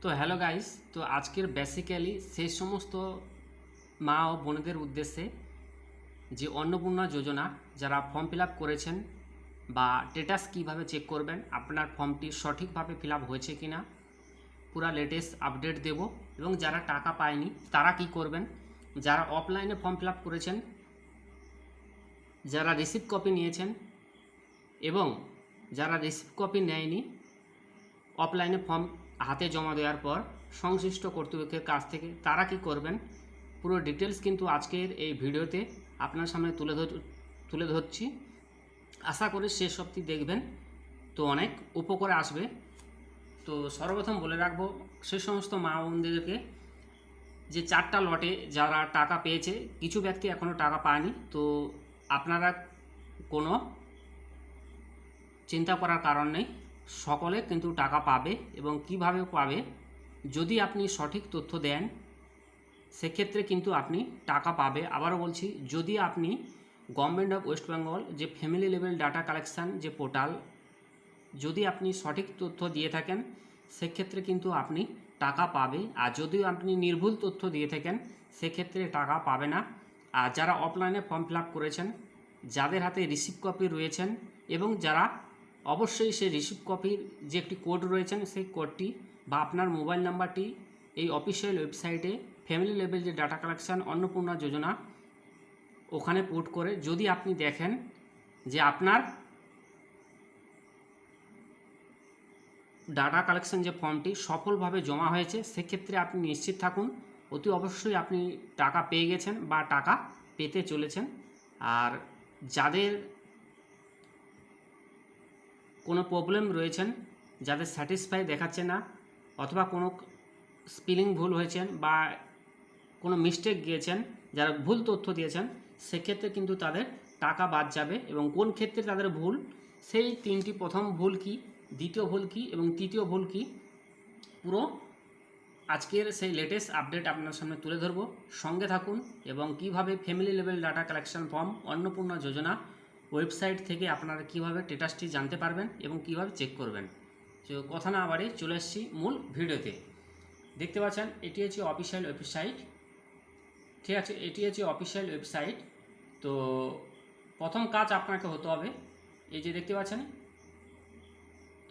তো hello guys, তো আজকের বেসিক্যালি সেই সমস্ত মা ও বোনেদের উদ্দেশ্যে যে অন্নপূর্ণা যোজনা যারা ফর্ম ফিল আপ করেছেন বা স্ট্যাটাস কীভাবে চেক করবেন আপনার ফর্মটি সঠিকভাবে ফিল আপ হয়েছে কি না, পুরা লেটেস্ট আপডেট দেব। এবং যারা টাকা পায়নি তারা কি করবেন, যারা অফলাইনে ফর্ম ফিল আপ করেছেন, যারা রিসিভ কপি নিয়েছেন এবং যারা রিসিভ কপি নেয়নি, অফলাইনে ফর্ম হাতে জমা দেওয়ার পর সংশ্লিষ্ট কর্তৃপক্ষের কাছ থেকে তারা কি করবেন, পুরো ডিটেলস কিন্তু আজকের এই ভিডিওতে আপনার সামনে তুলে ধরছি। আশা করি শেষ অবধি দেখবেন, তো অনেক উপকারে আসবে। তো সর্বপ্রথম বলে রাখবো সেই সমস্ত মা বোনদেরকে যে 4টা লটে যারা টাকা পেয়েছে, কিছু ব্যক্তি এখনও টাকা পায়নি। তো আপনারা কোনো চিন্তা করার কারণ নেই, সকলে কিন্তু টাকা পাবে। এবং কিভাবে পাবে, যদি আপনি সঠিক তথ্য দেন সেক্ষেত্রে কিন্তু আপনি টাকা পাবে। আবারও বলছি, যদি আপনি গভর্নমেন্ট অফ ওয়েস্ট বেঙ্গল যে ফ্যামিলি লেভেল ডাটা কালেকশান যে পোর্টাল, যদি আপনি সঠিক তথ্য দিয়ে থাকেন সেক্ষেত্রে কিন্তু আপনি টাকা পাবে। আর যদিও আপনি নির্ভুল তথ্য দিয়ে থাকেন সেক্ষেত্রে টাকা পাবে না। আর যারা অফলাইনে ফর্ম ফিল আপ করেছেন, যাদের হাতে রিসিভ কপি রয়েছেন এবং যারা অবশ্যই সেই রিসিভ কপির যে একটি কোড রয়েছেন সেই কোডটি বা আপনার মোবাইল নাম্বারটি এই অফিসিয়াল ওয়েবসাইটে ফ্যামিলি লেভেল যে ডাটা কালেকশান অন্নপূর্ণা যোজনা ওখানে পুট করে যদি আপনি দেখেন যে আপনার ডাটা কালেকশন যে ফর্মটি সফলভাবে জমা হয়েছে, সেক্ষেত্রে আপনি নিশ্চিত থাকুন অতি অবশ্যই আপনি টাকা পেয়ে গেছেন বা টাকা পেতে চলেছেন। আর যাদের কোনো প্রবলেম রয়েছেন, যাদের স্যাটিসফাই দেখাচ্ছে না অথবা কোনো স্পেলিং ভুল হয়েছেন বা কোনো মিস্টেক গিয়েছেন, যারা ভুল তথ্য দিয়েছেন, সেক্ষেত্রে কিন্তু তাদের টাকা বাদ যাবে। এবং কোন ক্ষেত্রে তাদের ভুল, সেই 3টি প্রথম ভুল কি, দ্বিতীয় ভুল কি এবং তৃতীয় ভুল কি, পুরো আজকের সেই লেটেস্ট আপডেট আপনার সামনে তুলে ধরবো। সঙ্গে থাকুন এবং কিভাবে family level data collection form Annapurna Yojana website থেকে আপনারা কীভাবে স্ট্যাটাসটি জানতে পারবেন এবং কিভাবে চেক করবেন। তো কথা না বাড়িয়ে চলে এসেছি মূল ভিডিওতে। দেখতে পাচ্ছেন এটি হচ্ছে অফিসিয়াল ওয়েবসাইট, ঠিক আছে, এটি হচ্ছে অফিসিয়াল ওয়েবসাইট। তো প্রথম কাজ আপনাকে হতে হবে, এই যে দেখতে পাচ্ছেন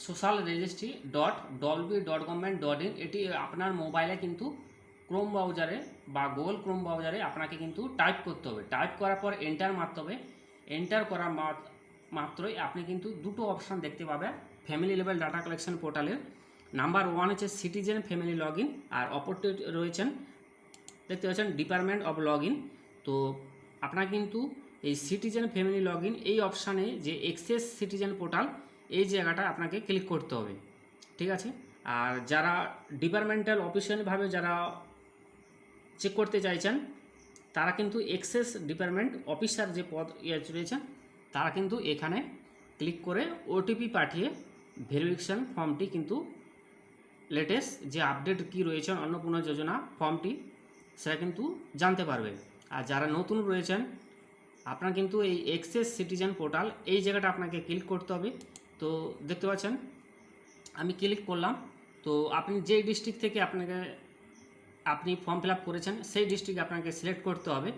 সোশ্যাল রেজিস্ট্রি .wb.government.in, এটি আপনার মোবাইলে কিন্তু ক্রোম ব্রাউজারে বা গুগল ক্রোম ব্রাউজারে আপনাকে কিন্তু টাইপ করতে হবে। টাইপ করার পর এন্টার মারতে হবে। এন্টার করা মাত্রই আপনি কিন্তু দুটো অপশান দেখতে পাবেন ফ্যামিলি লেভেল ডাটা কালেকশন পোর্টালের। নাম্বার 1 হচ্ছে সিটিজেন ফ্যামিলি লগ ইন, আর অপরটি রয়েছেন দেখতে পাচ্ছেন ডিপার্টমেন্ট অফ লগ ইন। তো আপনার কিন্তু এই সিটিজেন ফ্যামিলি লগ ইন এই অপশানে যে এক্সেস সিটিজেন পোর্টাল এই জায়গাটা আপনাকে ক্লিক করতে হবে, ঠিক আছে। আর যারা ডিপার্টমেন্টাল অফিসিয়ালভাবে যারা চেক করতে চাইছেন তারা কিন্তু এক্সেস ডিপার্টমেন্ট অফিসার যে পদ রয়েছেন তারা কিন্তু এখানে ক্লিক করে ওটিপি পাঠিয়ে ভেরিফিকেশান ফর্মটি কিন্তু লেটেস্ট যে আপডেট কি রয়েছে অন্নপূর্ণা যোজনা ফর্মটি সেটা কিন্তু জানতে পারবে। আর যারা নতুন রয়েছেন আপনার কিন্তু এই এক্সেস সিটিজেন পোর্টাল এই জায়গাটা আপনাকে ক্লিক করতে হবে। তো দেখতে পাচ্ছেন আমি ক্লিক করলাম। তো আপনি যেই ডিস্ট্রিক্ট থেকে আপনি ফর্ম ফিল আপ করেছেন সেই ডিস্ট্রিক্ট আপনাকে সিলেক্ট করতে হবে।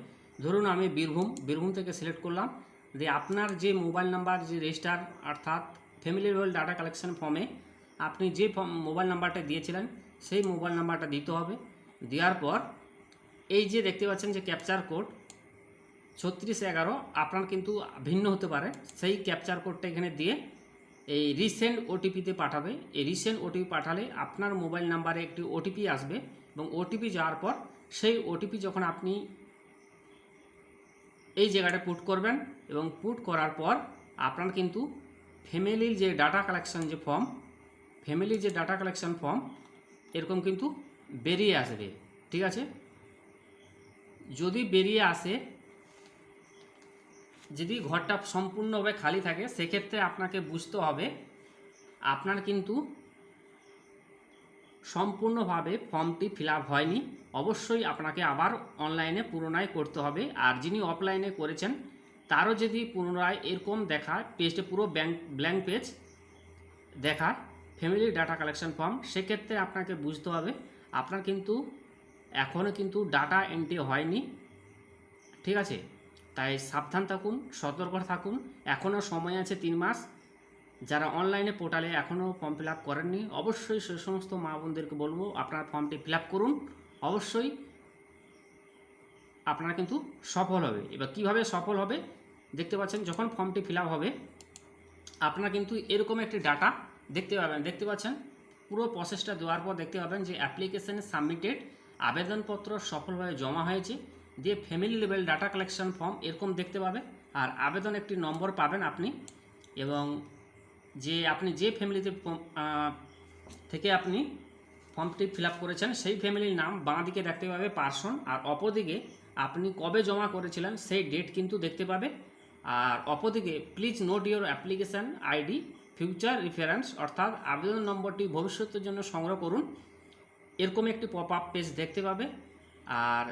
ধরুন আমি বীরভূম থেকে সিলেক্ট করলাম। যে আপনার যে মোবাইল নাম্বার যে রেজিস্টার অর্থাৎ ফ্যামিলি লেভেল ডাটা কালেকশন ফর্মে আপনি যে মোবাইল নাম্বারটা দিয়েছিলেন সেই মোবাইল নাম্বারটা দিতে হবে। দেওয়ার পর এই যে দেখতে পাচ্ছেন যে ক্যাপচার কোড 3611 আপনার কিন্তু ভিন্ন হতে পারে, সেই ক্যাপচার কোডটা এখানে দিয়ে এই রিসেন্ট ওটিপিতে পাঠাবে। এই রিসেন্ট ওটিপি পাঠালে আপনার মোবাইল নাম্বারে একটি ওটিপি আসবে এবং ওটিপি যাওয়ার পর সেই ওটিপি যখন আপনি এই জায়গাটা পুট করবেন এবং পুট করার পর আপনার কিন্তু ফ্যামিলির যে ডাটা কালেকশন ফর্ম এরকম কিন্তু বেরিয়ে আসবে, ঠিক আছে। যদি বেরিয়ে আসে, যদি ঘরটা সম্পূর্ণভাবে খালি থাকে সেক্ষেত্রে আপনাকে বুঝতে হবে আপনার কিন্তু সম্পূর্ণভাবে ফর্মটি ফিল আপ হয়নি। অবশ্যই আপনাকে আবার অনলাইনে পুনরায় করতে হবে। আর যিনি অফলাইনে করেছেন তারও যদি পুনরায় এরকম দেখায় পেজটা পুরো ব্ল্যাঙ্ক পেজ দেখায় ফ্যামিলি ডাটা কালেকশন ফর্ম, সেক্ষেত্রে আপনাকে বুঝতে হবে আপনার কিন্তু এখনও কিন্তু ডাটা এন্ট্রি হয়নি, ঠিক আছে? তাই সাবধান থাকুন, সতর্ক থাকুন, এখনও সময় আছে 3 মাস। যারা অনলাইনে পোর্টালে এখনও ফর্ম ফিল আপ করেননি, অবশ্যই সে সমস্ত মা বোনদেরকে বলবো আপনারা ফর্মটি ফিল আপ করুন, অবশ্যই আপনারা কিন্তু সফল হবে। এবার কিভাবে সফল হবে দেখতে পাচ্ছেন, যখন ফর্মটি ফিল আপ হবে আপনারা কিন্তু এরকম একটি ডাটা দেখতে পাচ্ছেন। পুরো প্রসেসটা দেওয়ার পর দেখতে পাবেন যে অ্যাপ্লিকেশন সাবমিটেড, আবেদনপত্র সফলভাবে জমা হয়েছে, দিয়ে family level data collection form এরকম দেখতে পাবে। আর আবেদন একটি নম্বর পাবেন আপনি, এবং আপনি যে ফ্যামিলিতে থেকে আপনি ফর্মটি ফিল আপ করেছেন সেই ফ্যামিলির নাম বাঁ দিকে দেখতে পাবে পার্সন, আর অপরদিকে আপনি কবে জমা করেছিলেন সেই ডেট কিন্তু দেখতে পাবে। আর অপরদিকে please note your application ID future reference, অর্থাৎ আবেদন নম্বরটি ভবিষ্যতের জন্য সংগ্রহ করুন, এরকম একটি পপ আপ পেজ দেখতে পাবে। আর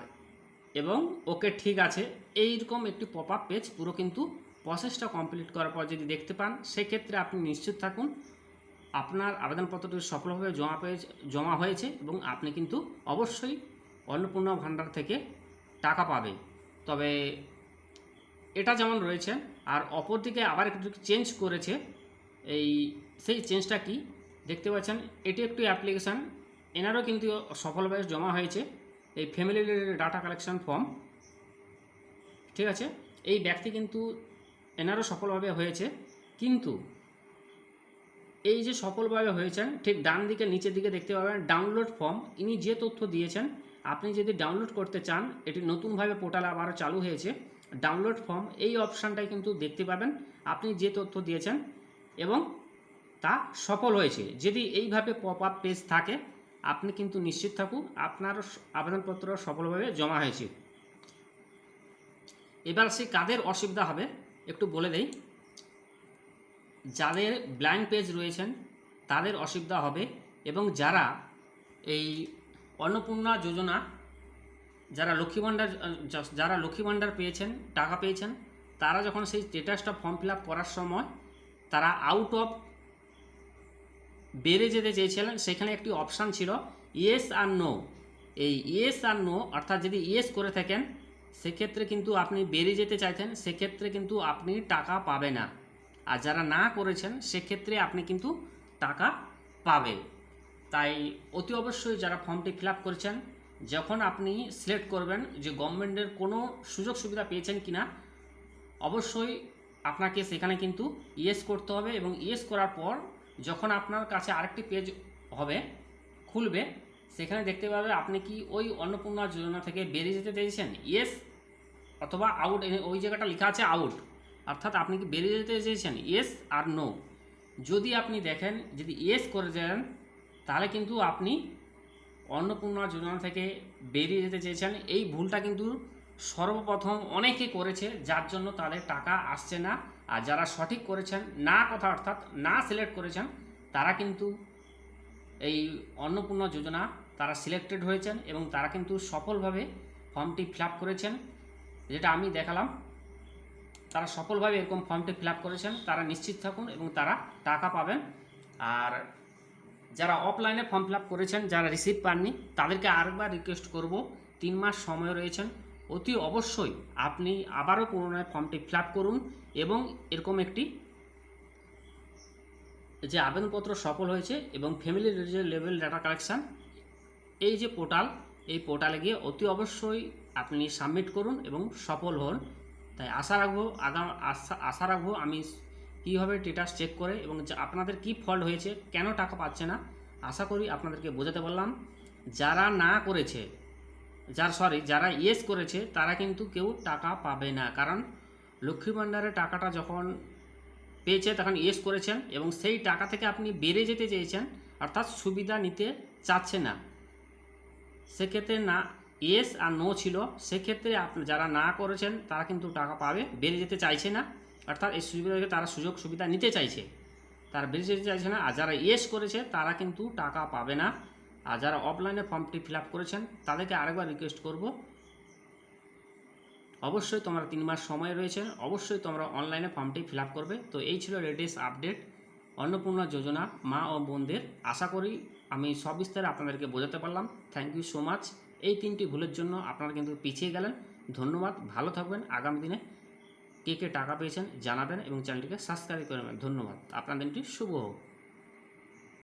এবং ওকে ঠিক আছে এইরকম একটি পপ আপ পেজ পুরো কিন্তু প্রসেসটা কমপ্লিট করার পর যদি দেখতে পান, সেক্ষেত্রে আপনি নিশ্চিত থাকুন আপনার আবেদনপত্রটি সফলভাবে জমা হয়েছে এবং আপনি কিন্তু অবশ্যই অন্নপূর্ণা ভাণ্ডার থেকে টাকা পাবে। তবে এটা যেমন রয়েছে, আর অপরদিকে আবার একটু চেঞ্জ করেছে, সেই চেঞ্জটা কি দেখতে পাচ্ছেন, এটি একটি অ্যাপ্লিকেশান, এনারও কিন্তু সফলভাবে জমা হয়েছে এই ফ্যামিলি ডাটা কালেকশন ফর্ম, ঠিক আছে? এই ব্যক্তি কিন্তু এনারও সফলভাবে হয়েছে, কিন্তু এই যে সফলভাবে হয়েছেন ঠিক ডান দিকে নিচের দিকে দেখতে পাবেন ডাউনলোড ফর্ম। ইনি যে তথ্য দিয়েছেন, আপনি যদি ডাউনলোড করতে চান, এটি নতুনভাবে পোর্টাল আবারও চালু হয়েছে, ডাউনলোড ফর্ম এই অপশানটাই কিন্তু দেখতে পাবেন আপনি যে তথ্য দিয়েছেন এবং তা সফল হয়েছে। যদি এইভাবে পপ আপ পেজ থাকে আপনি কিন্তু নিশ্চিত থাকুন আপনার আবেদনপত্র সফলভাবে জমা হয়েছে। এবার সে কাদের অসুবিধা হবে একটু বলে দেই। যাদের ব্ল্যাঙ্ক পেজ রয়েছেন তাদের অসুবিধা হবে, এবং যারা এই অন্নপূর্ণা যোজনা যারা লক্ষ্মী ভাণ্ডার পেয়েছেন, টাকা পেয়েছেন, তারা যখন সেই স্ট্যাটাসটা ফর্ম ফিল আপ করার সময় তারা আউট অফ বেড়ে যেতে চেয়েছিলেন, সেখানে একটি অপশান ছিল ইয়েস আর নো। এই ইয়েস আর নো অর্থাৎ যদি ইয়েস করে থাকেন সেক্ষেত্রে কিন্তু আপনি বেরিয়ে যেতে চাইতেন, সেক্ষেত্রে কিন্তু আপনি টাকা পাবে না। আর যারা না করেছেন সেক্ষেত্রে আপনি কিন্তু টাকা পাবে। তাই অতি অবশ্যই যারা ফর্মটি ফিল আপ করেছেন, যখন আপনি সিলেক্ট করবেন যে গভর্নমেন্টের কোনো সুযোগ সুবিধা পেয়েছেন কি না, অবশ্যই আপনাকে সেখানে কিন্তু ইয়েস করতে হবে। এবং ইয়েস করার পর যখন আপনার কাছে আরেকটি পেজ খুলবে, সেখানে দেখতে পাবে আপনি কি ওই অন্নপূর্ণা যোজনা থেকে বেরিয়ে যেতে চাইছেন, ইয়েস অথবা আউট, ওই জায়গাটা লেখা আছে আউট, অর্থাৎ আপনি কি বেরিয়ে যেতে চেয়েছেন, ইয়েস আর নো। যদি আপনি দেখেন যদি ইয়েস করে দেন তাহলে কিন্তু আপনি অন্নপূর্ণা যোজনা থেকে বেরিয়ে যেতে চেয়েছেন। এই ভুলটা কিন্তু সর্বপ্রথম অনেকে করেছে, যার জন্য তাদের টাকা আসছে না। আর যারা সঠিক করেছেন না কথা অর্থাৎ না সিলেক্ট করেছেন, তারা কিন্তু এই অন্নপূর্ণা যোজনা তারা সিলেক্টেড হয়েছেন এবং তারা কিন্তু সফলভাবে ফর্মটি ফিল আপ করেছেন, যেটা আমি দেখালাম। তারা সফলভাবে এরকম ফর্মটি ফিল আপ করেছেন, তারা নিশ্চিত থাকুন এবং তারা টাকা পাবেন। আর যারা অফলাইনে ফর্ম ফিল আপ করেছেন, যারা রিসিভ পাননি, তাদেরকে আরেকবার রিকোয়েস্ট করব, 3 মাস সময় রয়েছেন, অতি অবশ্যই আপনি আবারও পুনরায় ফর্মটি ফিল আপ করুন এবং এরকম একটি যে আবেদনপত্র সফল হয়েছে এবং ফ্যামিলি লেভেল ডাটা কালেকশান এই যে পোর্টাল, এই পোর্টালে গিয়ে অতি অবশ্যই আপনি সাবমিট করুন এবং সফল হন। তাই আশা রাখবো আমি কীভাবে স্ট্যাটাস চেক করে এবং আপনাদের কি ফল্ট হয়েছে, কেন টাকা পাচ্ছে না, আশা করি আপনাদেরকে বোঝাতে পারলাম। যারা না করেছে, যারা ইয়েস করেছে তারা কিন্তু কেউ টাকা পাবে না, কারণ লক্ষ্মী ভাণ্ডারের টাকাটা যখন পেয়েছে তখন ইয়েস করেছেন এবং সেই টাকা থেকে আপনি বেরিয়ে যেতে চেয়েছেন, অর্থাৎ সুবিধা নিতে চাচ্ছে না, সেক্ষেত্রে না ইয়েস আর নো ছিল, সেক্ষেত্রে যারা না করেছেন তারা কিন্তু টাকা পাবে, বেরিয়ে যেতে চাইছে না, অর্থাৎ এই সুবিধা তারা সুযোগ সুবিধা নিতে চাইছে, তারা বেরিয়ে যেতে চাইছে না। আর যারা ইয়েস করেছে তারা কিন্তু টাকা পাবে না। আর যারা অফলাইনে ফর্মটি ফিল আপ করেছেন তাদেরকে আরেকবার রিকোয়েস্ট করব, অবশ্যই তোমরা 3 মাস সময় রয়েছে, অবশ্যই তোমরা অনলাইনে ফর্মটি ফিল আপ করবে। তো এই ছিল লেটেস্ট আপডেট। অন্নপূর্ণা যোজনা মা ও বোনদের। আশা করি আমি সবিস্তারে আপনাদেরকে বোঝাতে পারলাম। Thank you so much. এই 3টি ভুলের জন্য আপনারা কিন্তু পিছিয়ে গেলেন। ধন্যবাদ, ভালো থাকবেন। আগামী দিনে কে কে টাকা পেয়েছেন জানাবেন এবং চ্যানেলটিকে সাবস্ক্রাইব করে নেবেন। ধন্যবাদ, আপনার দিনটি শুভ হোক।